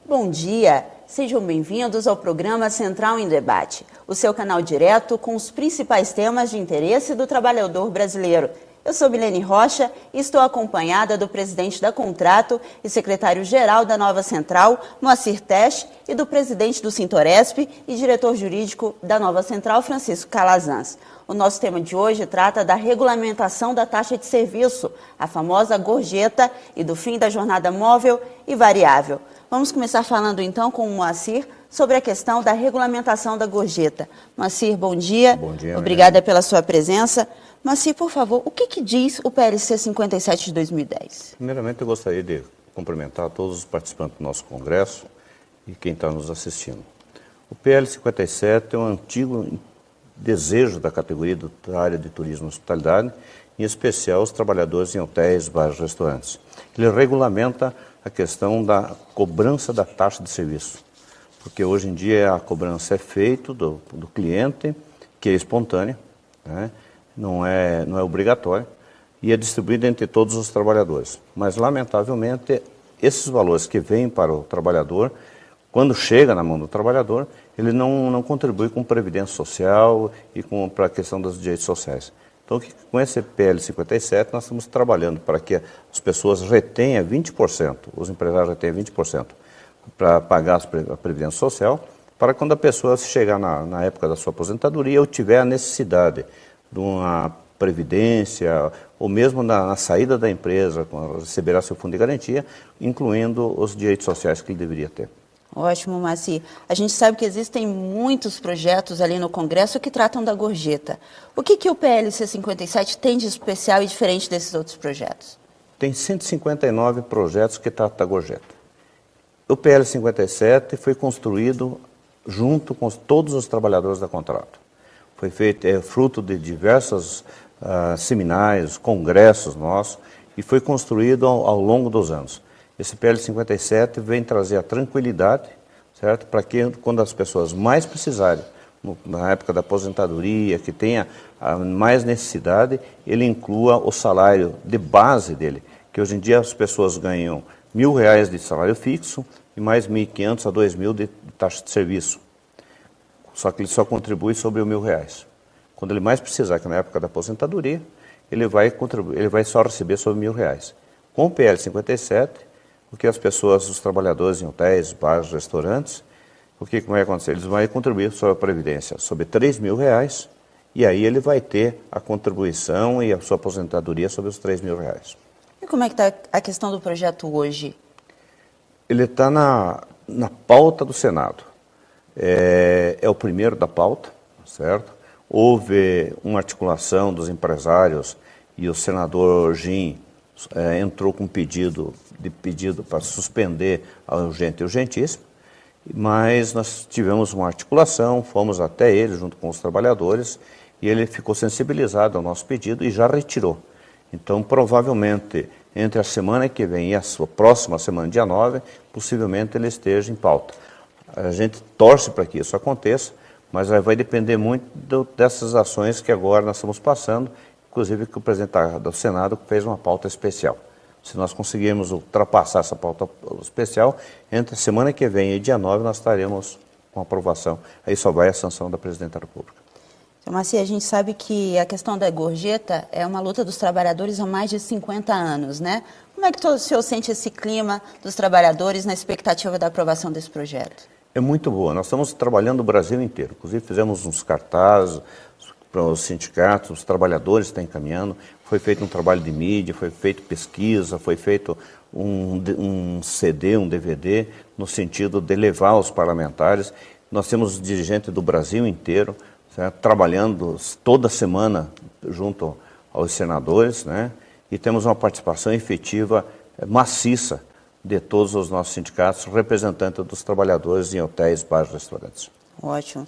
Bom dia, sejam bem-vindos ao programa Central em Debate, o seu canal direto com os principais temas de interesse do trabalhador brasileiro. Eu sou Milene Rocha e estou acompanhada do presidente da Contrato e secretário-geral da nova central, Moacir Tesch, e do presidente do Sintoresp e diretor jurídico da nova central, Francisco Calazans. O nosso tema de hoje trata da regulamentação da taxa de serviço, a famosa gorjeta, e do fim da jornada móvel e variável. Vamos começar falando então com o Moacir sobre a questão da regulamentação da gorjeta. Moacir, bom dia. Bom dia. Obrigada pela sua presença. Moacir, por favor, o que diz o PLC 57 de 2010? Primeiramente, eu gostaria de cumprimentar todos os participantes do nosso congresso e quem está nos assistindo. O PL 57 é um antigo desejo da categoria da área de turismo e hospitalidade, em especial os trabalhadores em hotéis, bares e restaurantes. Ele regulamenta a questão da cobrança da taxa de serviço, porque hoje em dia a cobrança é feita do cliente, que é espontânea, né? Não é obrigatória, e é distribuída entre todos os trabalhadores. Mas, lamentavelmente, esses valores que vêm para o trabalhador, quando chega na mão do trabalhador, ele não contribui com previdência social e para a questão dos direitos sociais. Então, com esse PL 57, nós estamos trabalhando para que as pessoas retenham 20%, os empresários retenham 20% para pagar a previdência social, para quando a pessoa chegar na época da sua aposentadoria ou tiver a necessidade de uma previdência, ou mesmo na saída da empresa, receberá seu fundo de garantia, incluindo os direitos sociais que ele deveria ter. Ótimo, Moacir. A gente sabe que existem muitos projetos ali no Congresso que tratam da gorjeta. O que o PLC 57 tem de especial e diferente desses outros projetos? Tem 159 projetos que tratam da gorjeta. O PL 57 foi construído junto com todos os trabalhadores da Contrato. Foi feito, fruto de diversos seminários, congressos nossos, e foi construído ao longo dos anos. Esse PL 57 vem trazer a tranquilidade, certo? Para que quando as pessoas mais precisarem, na época da aposentadoria, que tenha mais necessidade, ele inclua o salário de base dele, que hoje em dia as pessoas ganham R$1.000 de salário fixo e mais R$1.500 a R$2.000 de taxa de serviço. Só que ele só contribui sobre R$1.000. Quando ele mais precisar, que é na época da aposentadoria, ele vai só receber sobre R$1.000. Com o PL 57, o que as pessoas, os trabalhadores em hotéis, bares, restaurantes, o que vai acontecer? Eles vão contribuir sobre a Previdência sobre R$3.000, e aí ele vai ter a contribuição e a sua aposentadoria sobre os R$3.000. E como é que está a questão do projeto hoje? Ele está na pauta do Senado. É o primeiro da pauta, certo? Houve uma articulação dos empresários e o senador Gin entrou com pedido para suspender a urgente e urgentíssima, mas nós tivemos uma articulação, fomos até ele junto com os trabalhadores e ele ficou sensibilizado ao nosso pedido e já retirou. Então, provavelmente, entre a semana que vem e a sua próxima semana, dia 9, possivelmente ele esteja em pauta. A gente torce para que isso aconteça, mas vai depender muito dessas ações que agora nós estamos passando, inclusive que o presidente do Senado fez uma pauta especial. Se nós conseguirmos ultrapassar essa pauta especial, entre a semana que vem e dia 9 nós estaremos com aprovação. Aí só vai a sanção da Presidenta da República. Então, Moacir, a gente sabe que a questão da gorjeta é uma luta dos trabalhadores há mais de 50 anos, né? Como é que o senhor sente esse clima dos trabalhadores na expectativa da aprovação desse projeto? É muito boa. Nós estamos trabalhando o Brasil inteiro. Inclusive fizemos uns cartazes para os sindicatos, os trabalhadores estão encaminhando. Foi feito um trabalho de mídia, foi feito pesquisa, foi feito um CD, um DVD, no sentido de levar aos parlamentares. Nós temos dirigentes do Brasil inteiro, certo? Trabalhando toda semana junto aos senadores, né? E temos uma participação efetiva, maciça, de todos os nossos sindicatos, representantes dos trabalhadores em hotéis, bares e restaurantes. Ótimo.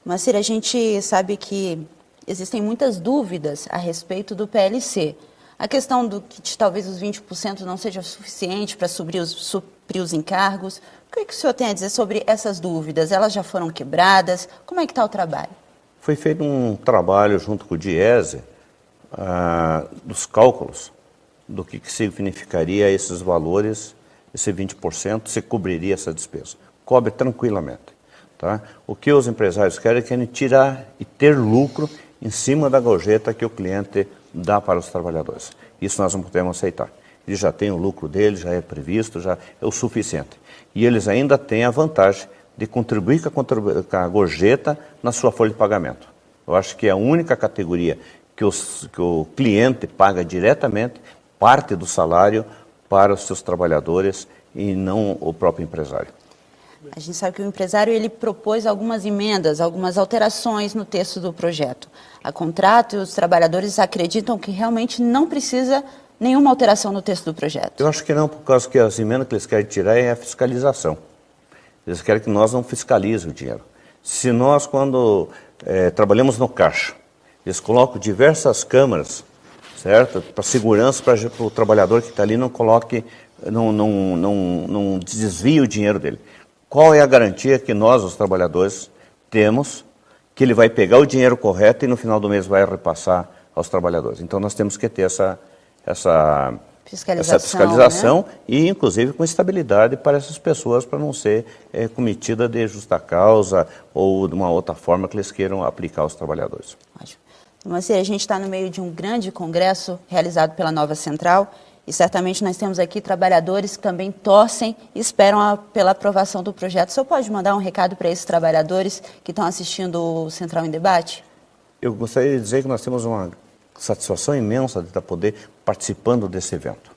Moacir, a gente sabe que existem muitas dúvidas a respeito do PLC. A questão do que talvez os 20% não seja suficiente para suprir os encargos. O que o senhor tem a dizer sobre essas dúvidas? Elas já foram quebradas? Como é que está o trabalho? Foi feito um trabalho junto com o DIESE, dos cálculos do que significaria esses valores esse 20%, se cobriria essa despesa. Cobre tranquilamente. Tá? O que os empresários querem tirar e ter lucro em cima da gorjeta que o cliente dá para os trabalhadores. Isso nós não podemos aceitar. Eles já têm o lucro deles, já é previsto, já é o suficiente. E eles ainda têm a vantagem de contribuir com a gorjeta na sua folha de pagamento. Eu acho que é a única categoria que o cliente paga diretamente parte do salário para os seus trabalhadores e não o próprio empresário. A gente sabe que o empresário ele propôs algumas emendas, algumas alterações no texto do projeto. A contrato e os trabalhadores acreditam que realmente não precisa nenhuma alteração no texto do projeto. Eu acho que não, por causa que as emendas que eles querem tirar é a fiscalização. Eles querem que nós não fiscalizemos o dinheiro. Se nós, quando trabalhamos no caixa, eles colocam diversas câmeras, certo? Para segurança, para o trabalhador que está ali não coloque, não desvie o dinheiro dele. Qual é a garantia que nós, os trabalhadores, temos que ele vai pegar o dinheiro correto e no final do mês vai repassar aos trabalhadores? Então nós temos que ter essa fiscalização, né? E inclusive com estabilidade para essas pessoas, para não ser cometida de justa causa ou de uma outra forma que eles queiram aplicar aos trabalhadores. Ótimo. Mas a gente está no meio de um grande congresso realizado pela Nova Central e certamente nós temos aqui trabalhadores que também torcem e esperam pela aprovação do projeto. O senhor pode mandar um recado para esses trabalhadores que estão assistindo o Central em Debate? Eu gostaria de dizer que nós temos uma satisfação imensa de estar participando desse evento,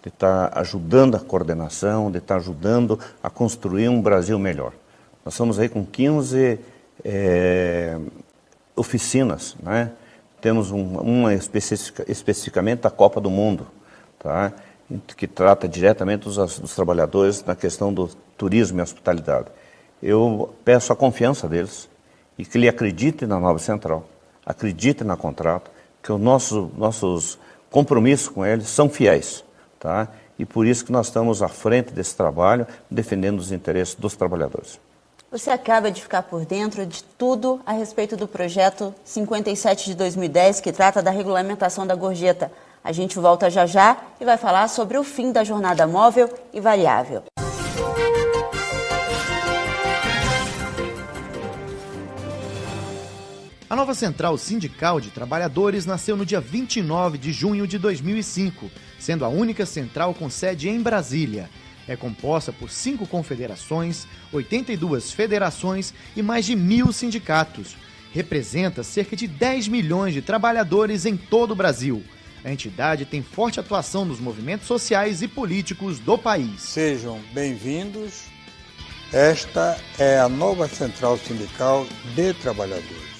de estar ajudando a coordenação, de estar ajudando a construir um Brasil melhor. Nós estamos aí com 15 oficinas, né? Temos uma especificamente da Copa do Mundo, tá? Que trata diretamente dos trabalhadores na questão do turismo e hospitalidade. Eu peço a confiança deles e que ele acredite na Nova Central, acredite na contrato, que os nossos compromissos com eles são fiéis, tá? E por isso que nós estamos à frente desse trabalho, defendendo os interesses dos trabalhadores. Você acaba de ficar por dentro de tudo a respeito do projeto 57 de 2010, que trata da regulamentação da gorjeta. A gente volta já já e vai falar sobre o fim da jornada móvel e variável. A nova Central Sindical de Trabalhadores nasceu no dia 29 de junho de 2005, sendo a única central com sede em Brasília. É composta por 5 confederações, 82 federações e mais de 1.000 sindicatos. Representa cerca de 10 milhões de trabalhadores em todo o Brasil. A entidade tem forte atuação nos movimentos sociais e políticos do país. Sejam bem-vindos. Esta é a nova Central Sindical de Trabalhadores.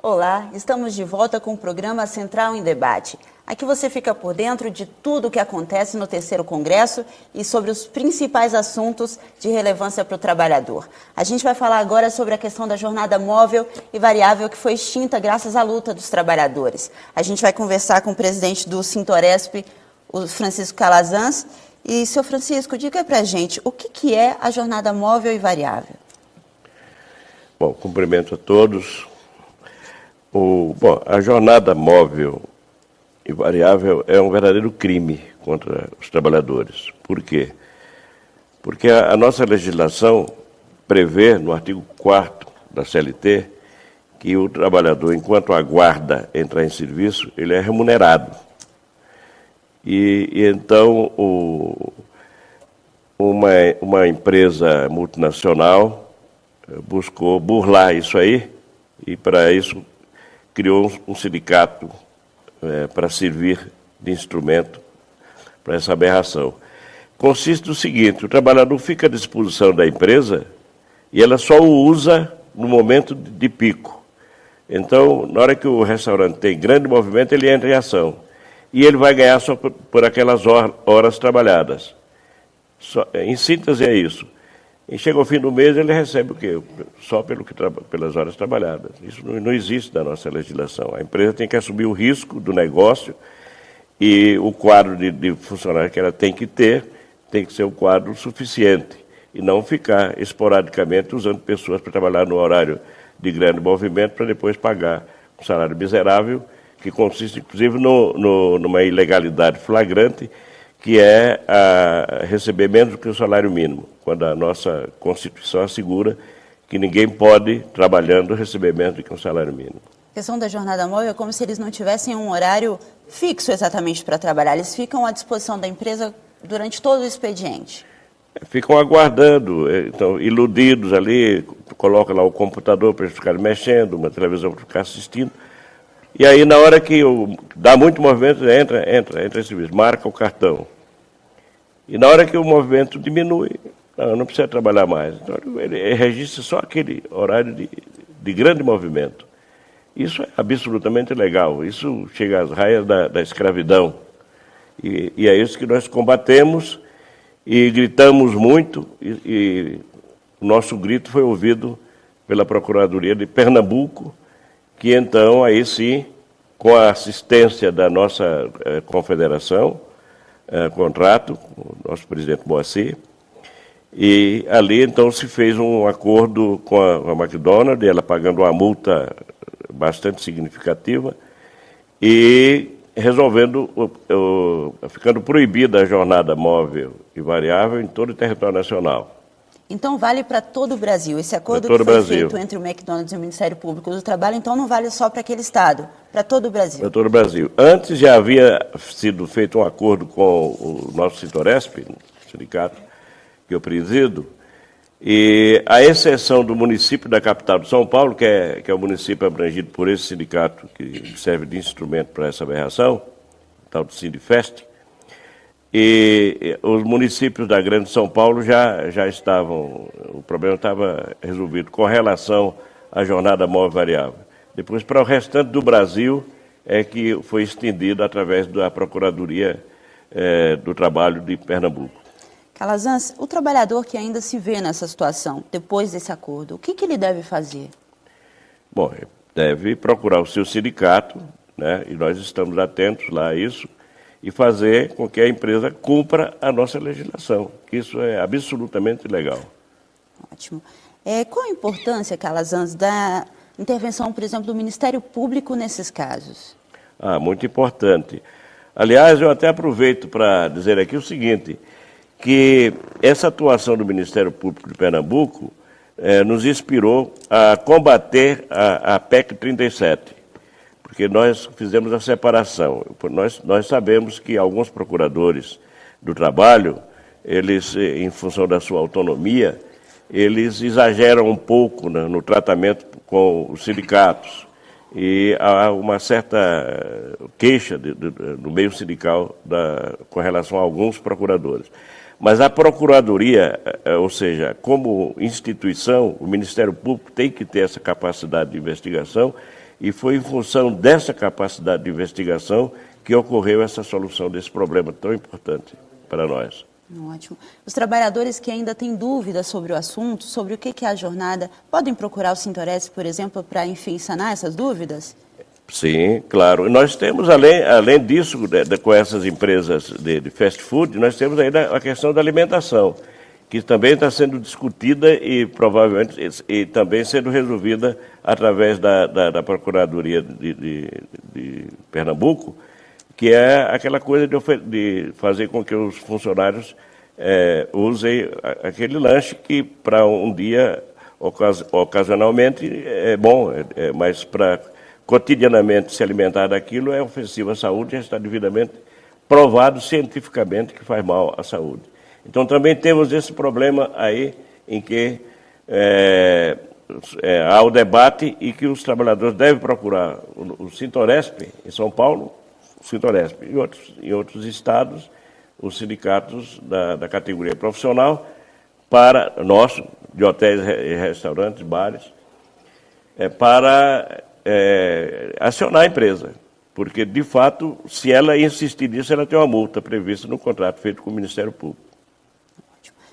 Olá, estamos de volta com o programa Central em Debate. Aqui você fica por dentro de tudo o que acontece no terceiro congresso e sobre os principais assuntos de relevância para o trabalhador. A gente vai falar agora sobre a questão da jornada móvel e variável que foi extinta graças à luta dos trabalhadores. A gente vai conversar com o presidente do Sintoresp, o Francisco Calazans. E, senhor Francisco, diga para a gente, o que é a jornada móvel e variável? Bom, cumprimento a todos. A jornada móvel e variável é um verdadeiro crime contra os trabalhadores. Por quê? Porque a nossa legislação prevê, no artigo 4º da CLT, que o trabalhador, enquanto aguarda entrar em serviço, ele é remunerado. E então, uma empresa multinacional buscou burlar isso aí, e para isso criou um sindicato para servir de instrumento para essa aberração. Consiste no seguinte: o trabalhador fica à disposição da empresa e ela só o usa no momento de pico. Então, na hora que o restaurante tem grande movimento, ele entra em ação. E ele vai ganhar só por aquelas horas trabalhadas. Em síntese é isso. E chega ao fim do mês, ele recebe o quê? Só pelas horas trabalhadas. Isso não existe na nossa legislação. A empresa tem que assumir o risco do negócio e o quadro de funcionário que ela tem que ter tem que ser um quadro suficiente e não ficar esporadicamente usando pessoas para trabalhar no horário de grande movimento para depois pagar um salário miserável, que consiste, inclusive, numa ilegalidade flagrante, que é receber menos do que o salário mínimo, quando a nossa Constituição assegura que ninguém pode, trabalhando, receber menos do que um salário mínimo. A questão da jornada móvel é como se eles não tivessem um horário fixo exatamente para trabalhar. Eles ficam à disposição da empresa durante todo o expediente. Ficam aguardando, então, iludidos ali, coloca lá o computador para eles ficarem mexendo, uma televisão para ficar assistindo. E aí, na hora que dá muito movimento, entra esse serviço, marca o cartão. E na hora que o movimento diminui, não precisa trabalhar mais. Então, ele registra só aquele horário de grande movimento. Isso é absolutamente legal. Isso chega às raias da escravidão. E é isso que nós combatemos e gritamos muito. E o nosso grito foi ouvido pela Procuradoria de Pernambuco, que então, aí sim, com a assistência da nossa confederação, contrato, com o nosso presidente Moacir, e ali então se fez um acordo com a McDonald's, ela pagando uma multa bastante significativa, e resolvendo, ficando proibida a jornada móvel e variável em todo o território nacional. Então vale para todo o Brasil. Esse acordo que foi feito entre o McDonald's e o Ministério Público do Trabalho, então não vale só para aquele estado, para todo o Brasil. Para todo o Brasil. Antes já havia sido feito um acordo com o nosso Sintoresp, sindicato que eu presido, e a exceção do município da capital de São Paulo, que é o município abrangido por esse sindicato que serve de instrumento para essa aberração, tal do Sindifest, e os municípios da Grande São Paulo já estavam, o problema estava resolvido com relação à jornada móvel variável. Depois, para o restante do Brasil, é que foi estendido através da Procuradoria do Trabalho de Pernambuco. Calazans, o trabalhador que ainda se vê nessa situação, depois desse acordo, o que ele deve fazer? Bom, deve procurar o seu sindicato, né, e nós estamos atentos lá a isso, e fazer com que a empresa cumpra a nossa legislação, que isso é absolutamente legal. Ótimo. Qual a importância, Calazans, da intervenção, por exemplo, do Ministério Público nesses casos? Muito importante. Aliás, eu até aproveito para dizer aqui o seguinte, que essa atuação do Ministério Público de Pernambuco nos inspirou a combater a PEC 37. Porque nós fizemos a separação. Nós sabemos que alguns procuradores do trabalho, eles, em função da sua autonomia, eles exageram um pouco no tratamento com os sindicatos. E há uma certa queixa no meio sindical com relação a alguns procuradores. Mas a Procuradoria, ou seja, como instituição, o Ministério Público tem que ter essa capacidade de investigação, e foi em função dessa capacidade de investigação que ocorreu essa solução desse problema tão importante para nós. Ótimo. Os trabalhadores que ainda têm dúvidas sobre o assunto, sobre o que é a jornada, podem procurar o Sintoresp, por exemplo, para, enfim, sanar essas dúvidas? Sim, claro. E nós temos, além disso, com essas empresas de fast food, nós temos ainda a questão da alimentação, que também está sendo discutida e provavelmente e também sendo resolvida através da Procuradoria de Pernambuco, que é aquela coisa de fazer com que os funcionários usem aquele lanche que para um dia, ocasionalmente, é bom, mas para cotidianamente se alimentar daquilo é ofensivo à saúde, já está devidamente provado cientificamente que faz mal à saúde. Então, também temos esse problema aí em que há o debate e que os trabalhadores devem procurar o Sintoresp, em São Paulo, o Sintoresp, em outros estados, os sindicatos da categoria profissional, para nosso, de hotéis, restaurantes, bares, para acionar a empresa. Porque, de fato, se ela insistir nisso, ela tem uma multa prevista no contrato feito com o Ministério Público.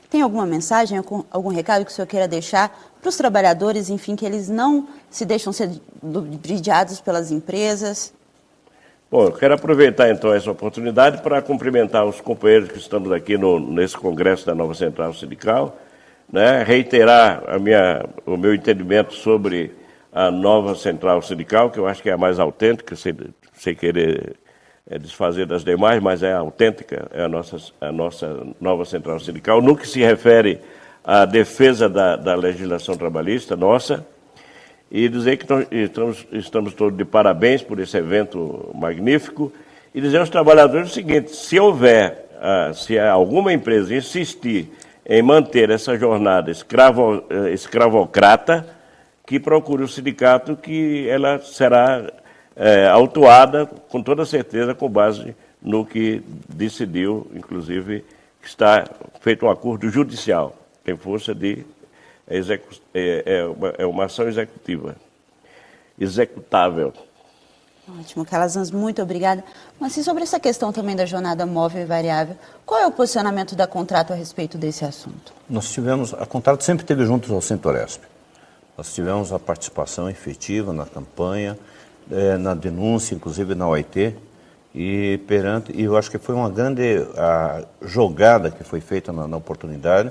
Tem alguma mensagem, algum recado que o senhor queira deixar para os trabalhadores, enfim, que eles não se deixam ser ludibriados pelas empresas? Bom, eu quero aproveitar então essa oportunidade para cumprimentar os companheiros que estamos aqui nesse congresso da Nova Central Sindical, né? Reiterar o meu entendimento sobre a nova central sindical, que eu acho que é a mais autêntica, sem querer desfazer das demais, mas é autêntica, é a nossa nova central sindical, no que se refere à defesa da legislação trabalhista nossa, e dizer que estamos todos de parabéns por esse evento magnífico, e dizer aos trabalhadores o seguinte: se alguma empresa insistir em manter essa jornada escravocrata, que procure o sindicato, que ela será autuada, com toda certeza, com base no que decidiu, inclusive, que está feito um acordo judicial, tem força de uma ação executável. Ótimo, Calazans, muito obrigada. Mas e sobre essa questão também da jornada móvel e variável, qual é o posicionamento da Contrato a respeito desse assunto? A Contrato sempre esteve junto ao Centro-Oresp. Nós tivemos a participação efetiva na campanha, na denúncia, inclusive na OIT, e eu acho que foi uma grande jogada que foi feita na oportunidade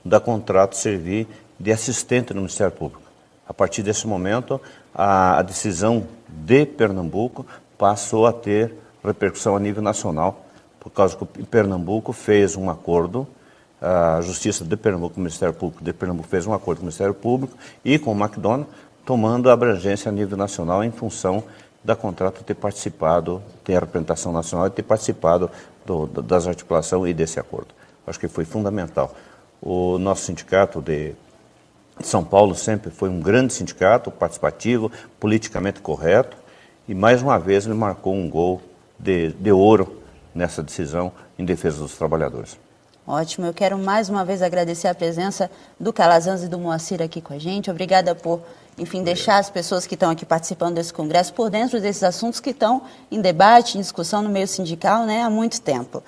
da Contrato servir de assistente no Ministério Público. A partir desse momento, a decisão de Pernambuco passou a ter repercussão a nível nacional, por causa que Pernambuco fez um acordo, a Justiça de Pernambuco, o Ministério Público de Pernambuco fez um acordo com o Ministério Público e com o McDonald's, tomando a abrangência a nível nacional em função da Contrato ter participado, ter a representação nacional e ter participado das articulações e desse acordo. Acho que foi fundamental. O nosso sindicato de São Paulo sempre foi um grande sindicato, participativo, politicamente correto, e mais uma vez ele marcou um gol de ouro nessa decisão em defesa dos trabalhadores. Ótimo, eu quero mais uma vez agradecer a presença do Calazans e do Moacir aqui com a gente. Obrigada por, enfim, deixar as pessoas que estão aqui participando desse congresso por dentro desses assuntos que estão em debate, em discussão no meio sindical, né, há muito tempo.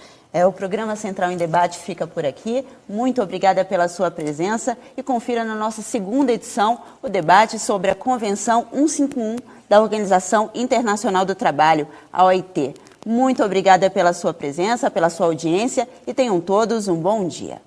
O programa Central em Debate fica por aqui. Muito obrigada pela sua presença e confira na nossa segunda edição o debate sobre a Convenção 151 da Organização Internacional do Trabalho, a OIT. Muito obrigada pela sua presença, pela sua audiência e tenham todos um bom dia.